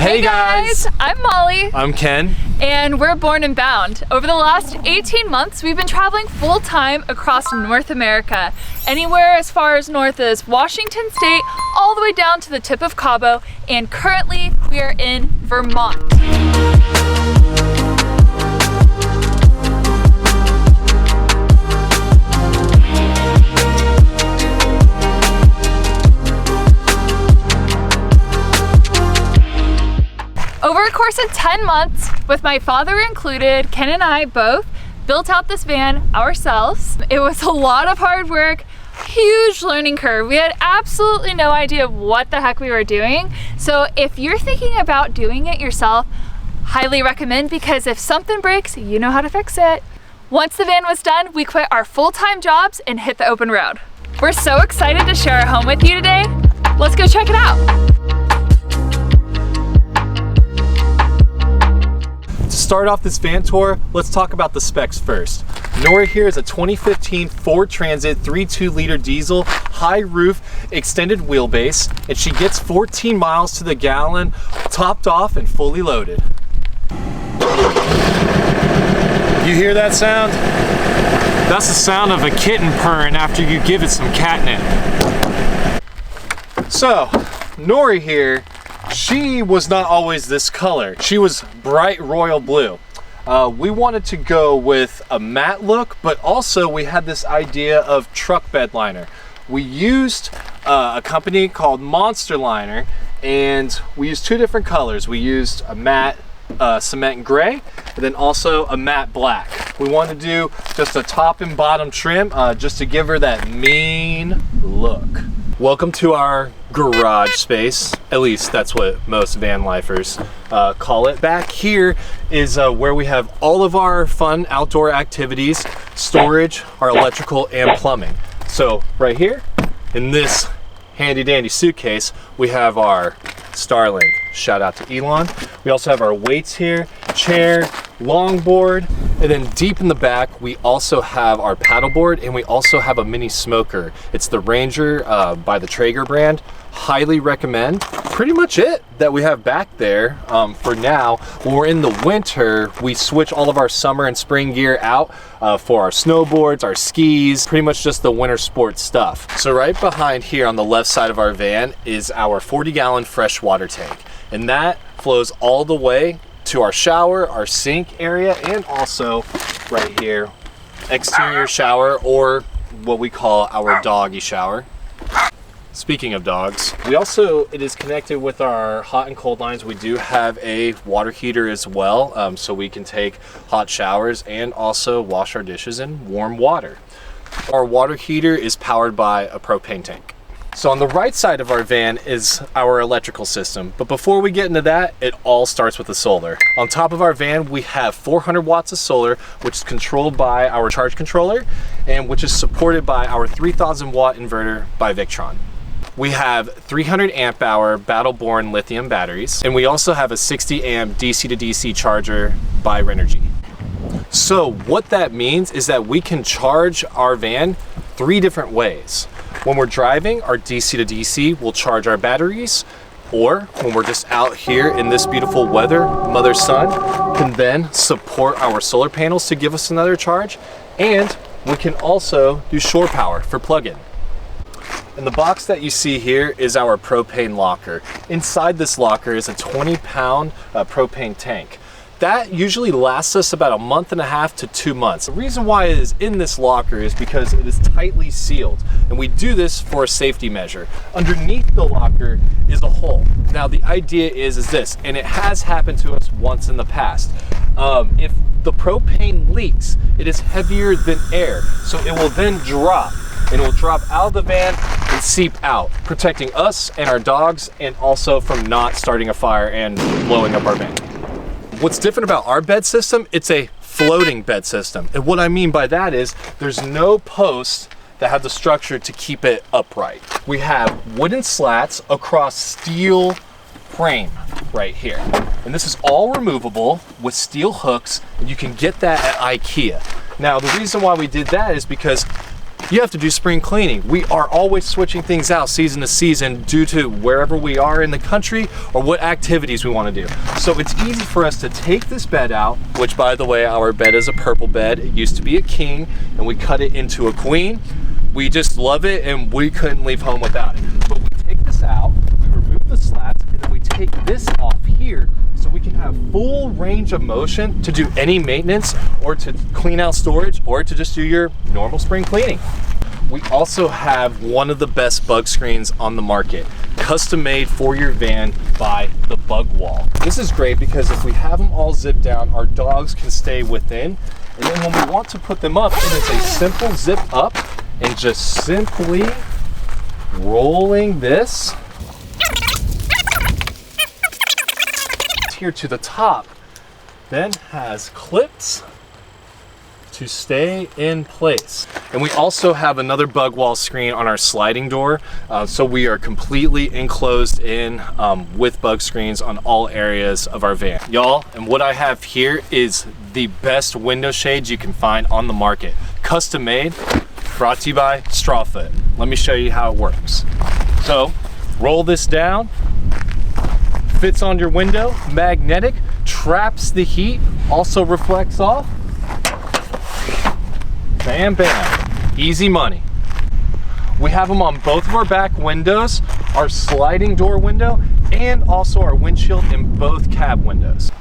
Hey guys! I'm Molly. I'm Ken. And we're Born and Bound. Over the last 18 months, we've been traveling full-time across North America. Anywhere as far as north as Washington State, all the way down to the tip of Cabo, and currently we are in Vermont. Over a course of 10 months, with my father included, Ken and I both built out this van ourselves. It was a lot of hard work, huge learning curve. We had absolutely no idea what the heck we were doing. So if you're thinking about doing it yourself, highly recommend, because if something breaks, you know how to fix it. Once the van was done, we quit our full-time jobs and hit the open road. We're so excited to share our home with you today. Let's go check it out. To start off this van tour, let's talk about the specs first. Nori here is a 2015 Ford Transit 3.2 liter diesel, high roof, extended wheelbase, and she gets 14 miles to the gallon, topped off and fully loaded. You hear that sound? That's the sound of a kitten purring after you give it some catnip. So, Nori here, she was not always this color. She was bright royal blue. We wanted to go with a matte look, but also we had this idea of truck bed liner. We used a company called Monster Liner, and we used two different colors. We used a matte cement gray, and then also a matte black. We wanted to do just a top and bottom trim, just to give her that mean look. Welcome to our garage space. At least that's what most Vanlifers call it. Back here is where we have all of our fun outdoor activities, storage, our electrical, and plumbing. So right here, in this handy dandy suitcase, we have our Starlink. Shout out to Elon. We also have our weights here, chair, longboard, and then deep in the back, we also have our paddleboard, and we also have a mini smoker. It's the Ranger by the Traeger brand. Highly recommend. Pretty much it that we have back there for now. When we're in the winter, we switch all of our summer and spring gear out for our snowboards, our skis, pretty much just the winter sports stuff. So right behind here on the left side of our van is our 40-gallon freshwater tank, and that flows all the way to our shower, our sink area, and also right here, exterior shower, or what we call our doggy shower. Speaking of dogs, it is connected with our hot and cold lines. We do have a water heater as well, so we can take hot showers and also wash our dishes in warm water. Our water heater is powered by a propane tank. So on the right side of our van is our electrical system, but before we get into that, it all starts with the solar. On top of our van, we have 400 watts of solar, which is controlled by our charge controller, and which is supported by our 3000 watt inverter by Victron. We have 300 amp hour Battle-Born lithium batteries, and we also have a 60 amp DC to DC charger by Renergy. So what that means is that we can charge our van 3 different ways. When we're driving, our DC to DC will charge our batteries, or when we're just out here in this beautiful weather, Mother Sun can then support our solar panels to give us another charge, and we can also do shore power for plug-in. And the box that you see here is our propane locker. Inside this locker is a 20-pound propane tank. That usually lasts us about 1.5 to 2 months. The reason why it is in this locker is because it is tightly sealed, and we do this for a safety measure. Underneath the locker is a hole. Now the idea is this, and it has happened to us once in the past. If the propane leaks, it is heavier than air, so it will then drop, and it will drop out of the van and seep out, protecting us and our dogs, and also from not starting a fire and blowing up our van. What's different about our bed system, it's a floating bed system. And what I mean by that is there's no posts that have the structure to keep it upright. We have wooden slats across steel frame right here. And this is all removable with steel hooks, and you can get that at IKEA. Now, the reason why we did that is because you have to do spring cleaning. We are always switching things out season to season due to wherever we are in the country or what activities we want to do. So it's easy for us to take this bed out, which by the way, our bed is a purple bed. It used to be a king and we cut it into a queen. We just love it and we couldn't leave home without it. But we take this out, we remove the slats, and then we take this off here so we can have full range of motion to do any maintenance or to clean out storage or to just do your normal spring cleaning. We also have one of the best bug screens on the market, custom made for your van by the Bug Wall. This is great because if we have them all zipped down, our dogs can stay within. And then when we want to put them up, it is a simple zip up and just simply rolling this here to the top, then has clips to stay in place. And we also have another bug wall screen on our sliding door, so we are completely enclosed in with bug screens on all areas of our van. Y'all, and what I have here is the best window shades you can find on the market. Custom made, brought to you by Strawfoot. Let me show you how it works. So, roll this down, fits on your window, magnetic, traps the heat, also reflects off. Bam, bam, easy money. We have them on both of our back windows, our sliding door window, and also our windshield in both cab windows.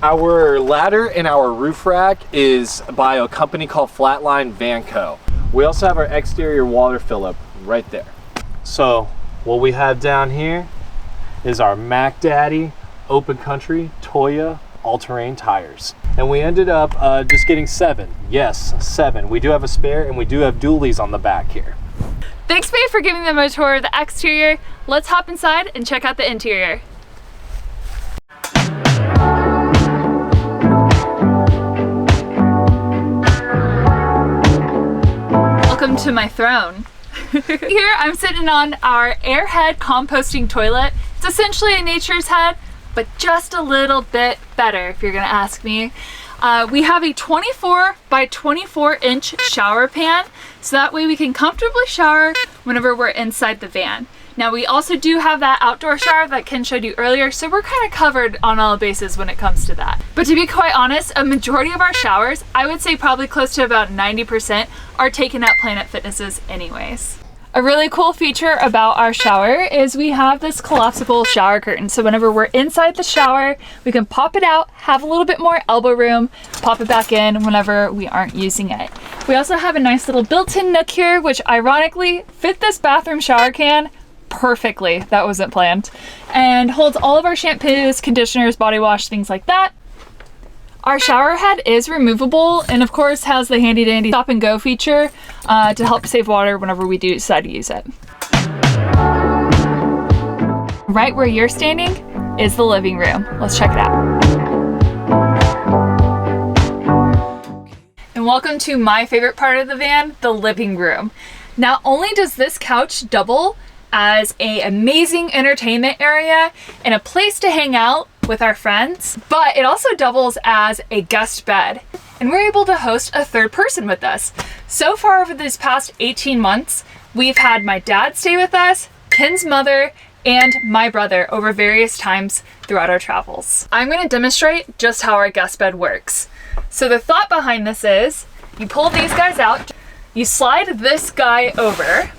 Our ladder and our roof rack is by a company called Flatline Van Co. We also have our exterior water fill-up right there. So what we have down here is our Mac Daddy Open Country Toya all-terrain tires. And we ended up just getting 7. Yes, 7. We do have a spare and we do have dualies on the back here. Thanks, babe, for giving them a tour of the exterior. Let's hop inside and check out the interior. Welcome to my throne. Here I'm sitting on our Airhead composting toilet. It's essentially a nature's head, but just a little bit better if you're gonna ask me. We have a 24 by 24 inch shower pan, so that way we can comfortably shower whenever we're inside the van. Now we also do have that outdoor shower that Ken showed you earlier, so we're kind of covered on all bases when it comes to that. But to be quite honest, a majority of our showers, I would say probably close to about 90%, are taken at Planet Fitnesses anyways. A really cool feature about our shower is we have this collapsible shower curtain. So whenever we're inside the shower, we can pop it out, have a little bit more elbow room, pop it back in whenever we aren't using it. We also have a nice little built-in nook here, which ironically fit this bathroom shower can perfectly. That wasn't planned. And holds all of our shampoos, conditioners, body wash, things like that. Our shower head is removable and of course has the handy dandy stop and go feature to help save water whenever we do decide to use it. Right where you're standing is the living room. Let's check it out. And welcome to my favorite part of the van, the living room. Not only does this couch double as an amazing entertainment area and a place to hang out with our friends, but it also doubles as a guest bed. And we're able to host a third person with us. So far over these past 18 months, we've had my dad stay with us, Ken's mother, and my brother over various times throughout our travels. I'm gonna demonstrate just how our guest bed works. So the thought behind this is, you pull these guys out, you slide this guy over,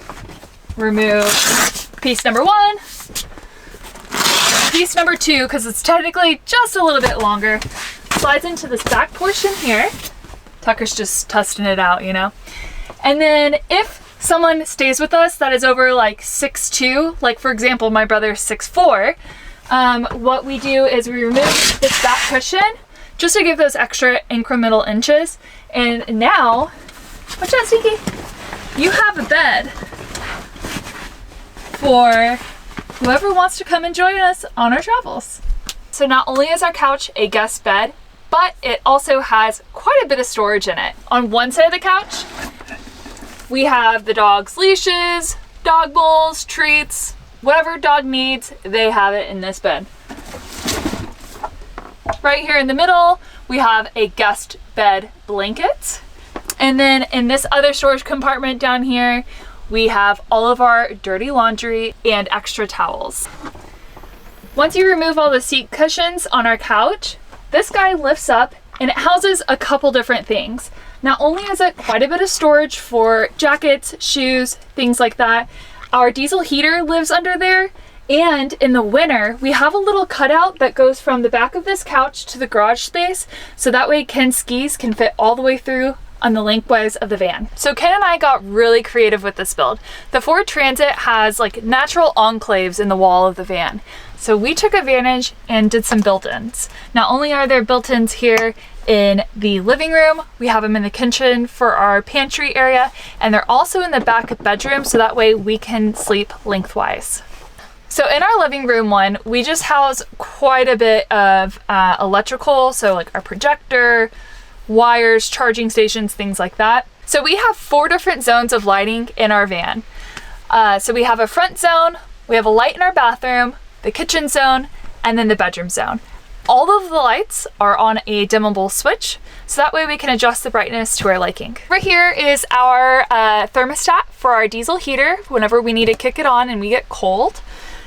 remove piece number 1, piece number 2, because it's technically just a little bit longer, slides into this back portion here. Tucker's just testing it out, you know. And then if someone stays with us that is over like 6'2", like for example, my brother's 6'4", what we do is we remove this back cushion just to give those extra incremental inches. And now, watch out, Stinky, you have a bed for whoever wants to come and join us on our travels. So not only is our couch a guest bed, but it also has quite a bit of storage in it. On one side of the couch, we have the dog's leashes, dog bowls, treats, whatever dog needs, they have it in this bed. Right here in the middle, we have a guest bed blanket. And then in this other storage compartment down here, we have all of our dirty laundry and extra towels. Once you remove all the seat cushions on our couch, this guy lifts up and it houses a couple different things. Not only is it quite a bit of storage for jackets, shoes, things like that, our diesel heater lives under there. And in the winter, we have a little cutout that goes from the back of this couch to the garage space. So that way Ken's skis can fit all the way through on the lengthwise of the van. So Ken and I got really creative with this build. The Ford Transit has like natural enclaves in the wall of the van. So we took advantage and did some built-ins. Not only are there built-ins here in the living room, we have them in the kitchen for our pantry area, and they're also in the back bedroom so that way we can sleep lengthwise. So in our living room one, we just house quite a bit of electrical, so like our projector, wires, charging stations, things like that. So we have 4 different zones of lighting in our van. So we have a front zone, we have a light in our bathroom, the kitchen zone, and then the bedroom zone. All of the lights are on a dimmable switch, so that way we can adjust the brightness to our liking. Right here is our thermostat for our diesel heater whenever we need to kick it on and we get cold.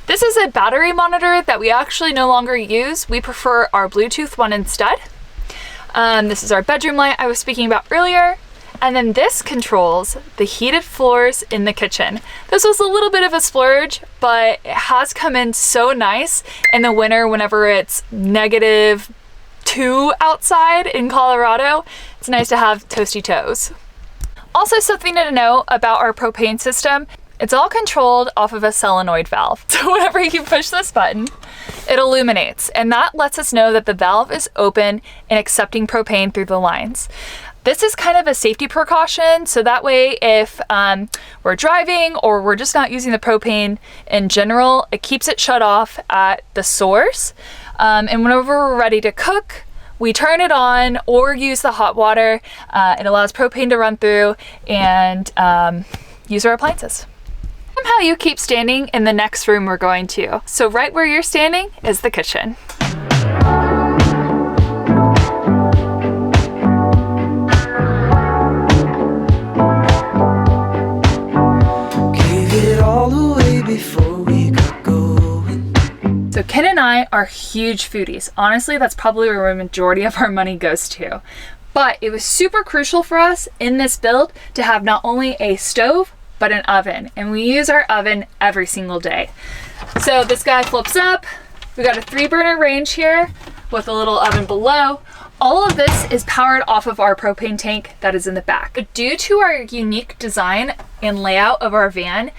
This is a battery monitor that we actually no longer use. We prefer our Bluetooth one instead. This is our bedroom light I was speaking about earlier. And then this controls the heated floors in the kitchen. This was a little bit of a splurge, but it has come in so nice in the winter whenever it's -2 outside in Colorado. It's nice to have toasty toes. Also, something to know about our propane system, it's all controlled off of a solenoid valve. So whenever you push this button, it illuminates, and that lets us know that the valve is open and accepting propane through the lines. This is kind of a safety precaution, so that way if we're driving or we're just not using the propane in general, it keeps it shut off at the source. And whenever we're ready to cook, we turn it on or use the hot water. It allows propane to run through and use our appliances. Somehow you keep standing in the next room we're going to. So right where you're standing is the kitchen. So Ken and I are huge foodies. Honestly, that's probably where a majority of our money goes to. But it was super crucial for us in this build to have not only a stove, but an oven. And we use our oven every single day. So this guy flips up. We got a 3-burner range here with a little oven below. All of this is powered off of our propane tank that is in the back. But due to our unique design and layout of our van,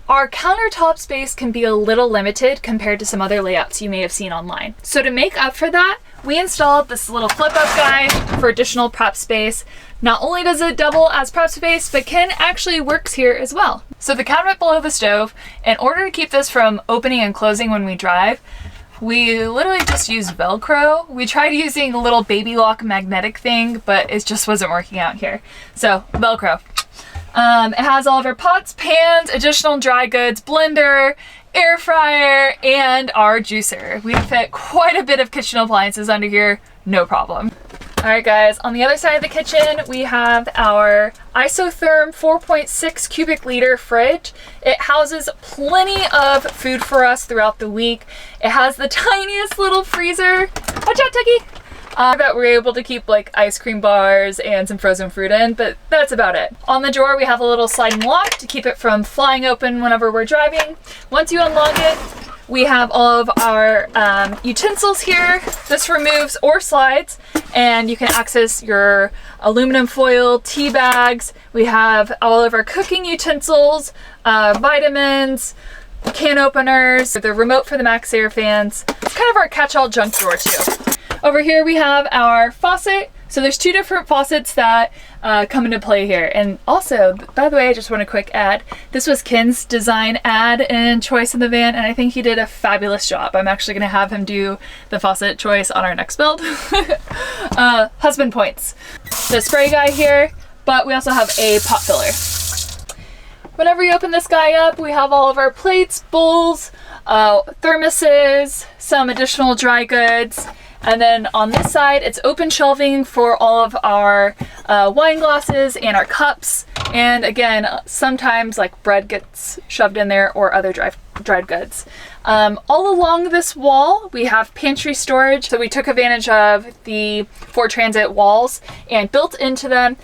our countertop space can be a little limited compared to some other layouts you may have seen online. So to make up for that, we installed this little flip-up guy for additional prep space. Not only does it double as prep space, but Ken actually works here as well. So the cabinet below the stove, in order to keep this from opening and closing when we drive, we literally just use Velcro. We tried using a little baby lock magnetic thing, but it just wasn't working out here. So Velcro. It has all of our pots, pans, additional dry goods, blender, air fryer, and our juicer. We fit quite a bit of kitchen appliances under here, no problem. All right guys, on the other side of the kitchen, we have our isotherm 4.6 cubic liter fridge. It houses plenty of food for us throughout the week. It has the tiniest little freezer. Watch out, Tuggy! That we're able to keep like ice cream bars and some frozen fruit in, but that's about it. On the drawer, we have a little sliding lock to keep it from flying open whenever we're driving. Once you unlock it, we have all of our utensils here. This removes or slides, and you can access your aluminum foil, tea bags. We have all of our cooking utensils, vitamins, can openers, the remote for the MaxxAir fans. It's kind of our catch-all junk drawer too. Over here we have our faucet. So there's 2 different faucets that come into play here. And also, by the way, I just want a quick ad. This was Ken's design ad and choice in the van, and I think he did a fabulous job. I'm actually gonna have him do the faucet choice on our next build. Husband points. The spray guy here, but we also have a pot filler. Whenever you open this guy up, we have all of our plates, bowls, thermoses, some additional dry goods, And then on this side, it's open shelving for all of our wine glasses and our cups. And again, sometimes like bread gets shoved in there or other dried goods. All along this wall, we have pantry storage. So we took advantage of the Ford Transit walls and built into them.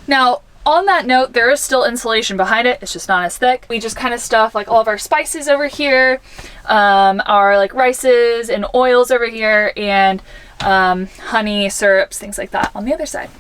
Now, on that note, there is still insulation behind it. It's just not as thick. We just kind of stuff like all of our spices over here, our like rices and oils over here, and honey, syrups, things like that on the other side.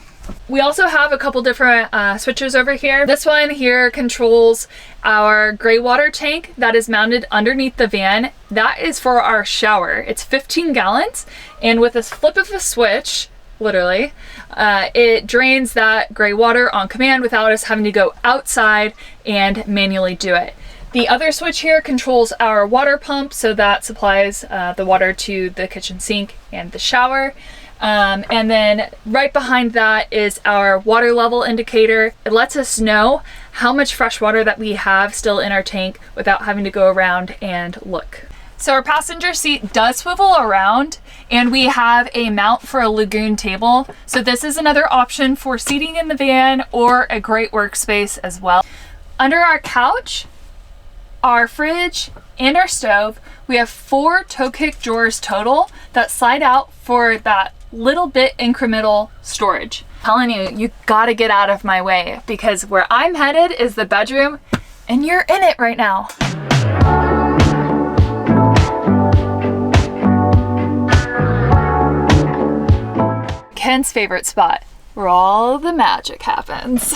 We also have a couple different switches over here. This one here controls our gray water tank that is mounted underneath the van. That is for our shower. It's 15 gallons, and with this flip of a switch, literally, it drains that gray water on command without us having to go outside and manually do it. The other switch here controls our water pump, so that supplies the water to the kitchen sink and the shower. And then right behind that is our water level indicator. It lets us know how much fresh water that we have still in our tank without having to go around and look. So our passenger seat does swivel around, and we have a mount for a lagoon table. So this is another option for seating in the van or a great workspace as well. Under our couch, our fridge, and our stove, we have 4 toe kick drawers total that slide out for that little bit incremental storage. I'm telling you, you gotta get out of my way, because where I'm headed is the bedroom, and you're in it right now. Ken's favorite spot, where all the magic happens.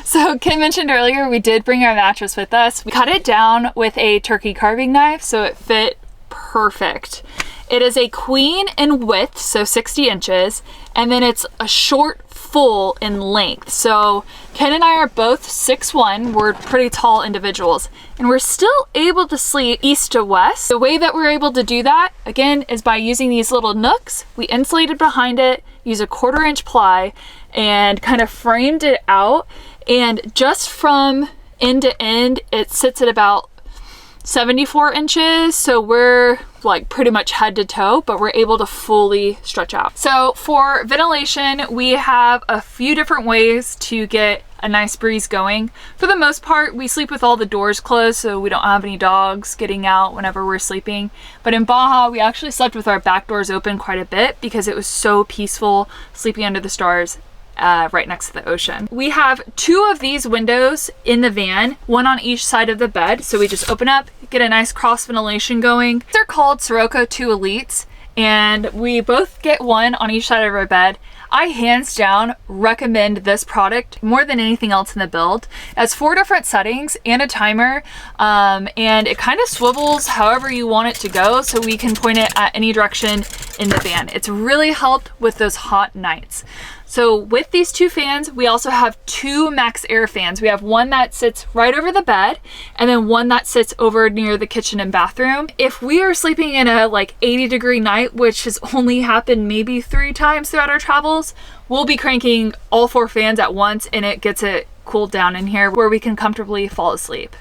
So Ken mentioned earlier, we did bring our mattress with us. We cut it down with a turkey carving knife, so it fit perfect. It is a queen in width, so 60 inches, and then it's a short full in length. So Ken and I are both 6'1", we're pretty tall individuals, and we're still able to sleep east to west. The way that we're able to do that, again, is by using these little nooks. We insulated behind it, use a 1/4 inch ply, and kind of framed it out. And just from end to end, it sits at about 74 inches. So we're like pretty much head to toe, but we're able to fully stretch out. So for ventilation, we have a few different ways to get a nice breeze going. For the most part, we sleep with all the doors closed, so we don't have any dogs getting out whenever we're sleeping. But in Baja, we actually slept with our back doors open quite a bit because it was so peaceful sleeping under the stars. Right next to the ocean. We have 2 of these windows in the van, one on each side of the bed. So we just open up, get a nice cross ventilation going. They're called Sirocco 2 Elites, and we both get one on each side of our bed. I hands down recommend this product more than anything else in the build. It has 4 different settings and a timer, and it kind of swivels however you want it to go, so we can point it at any direction in the van. It's really helped with those hot nights. So with these 2 fans, we also have 2 max air fans. We have one that sits right over the bed, and then one that sits over near the kitchen and bathroom. If we are sleeping in a like 80-degree night, which has only happened maybe 3 times throughout our travels, we'll be cranking all 4 fans at once, and it gets it cooled down in here where we can comfortably fall asleep.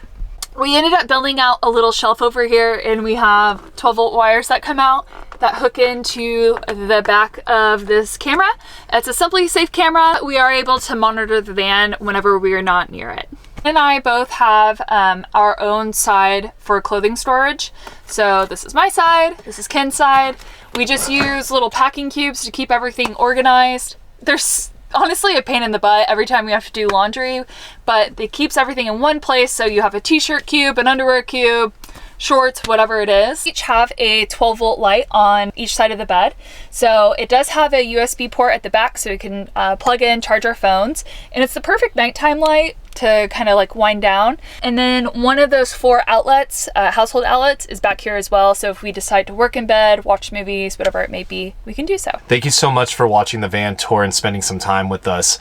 We ended up building out a little shelf over here, and we have 12-volt wires that come out that hook into the back of this camera. It's a Simply Safe camera. We are able to monitor the van whenever we are not near it. Ken and I both have our own side for clothing storage. So this is my side, this is Ken's side. We just use little packing cubes to keep everything organized. There's honestly a pain in the butt every time we have to do laundry, but it keeps everything in one place. So you have a t-shirt cube, an underwear cube, shorts, whatever it is. Each have a 12-volt light on each side of the bed. So it does have a USB port at the back, so we can plug in, charge our phones, and it's the perfect nighttime light to kind of like wind down. And then one of those 4 outlets, household outlets, is back here as well. So if we decide to work in bed, watch movies, whatever it may be, we can do so. Thank you so much for watching the van tour and spending some time with us.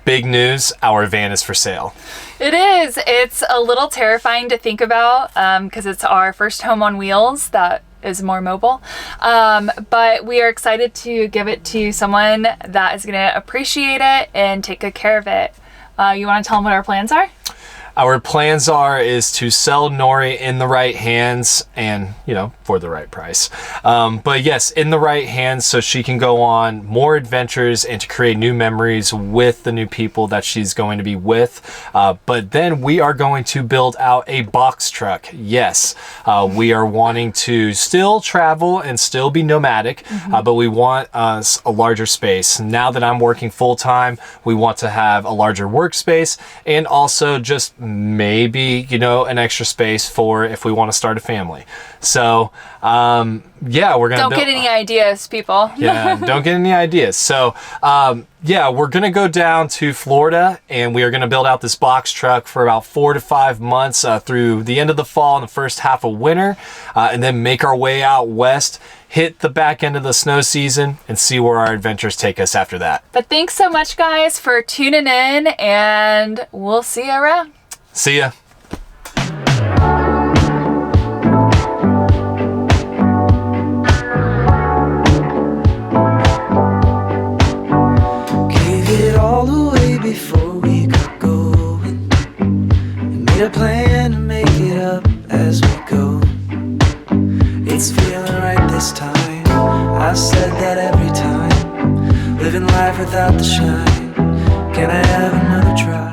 Big news, our van is for sale. It is. It's a little terrifying to think about because it's our first home on wheels that is more mobile. But we are excited to give it to someone that is going to appreciate it and take good care of it. You want to tell them what our plans are? our plans is to sell Nori in the right hands and, you know, for the right price. But yes, in the right hands so she can go on more adventures and to create new memories with the new people that she's going to be with. But then we are going to build out a box truck. Yes, we are wanting to still travel and still be nomadic, but we want a larger space. Now that I'm working full-time, we want to have a larger workspace and also just maybe, you know, an extra space for if we want to start a family. So yeah, we're gonna don't get any ideas, people. Yeah, don't get any ideas. So yeah, we're gonna go down to Florida and we are gonna build out this box truck for about 4 to 5 months through the end of the fall and the first half of winter, and then make our way out west, hit the back end of the snow season, and see where our adventures take us after that. But thanks so much, guys, for tuning in, and we'll see you around. See ya. Before we got going, and made a plan to make it up as we go. It's feeling right this time. I've said that every time. Living life without the shine. Can I have another try?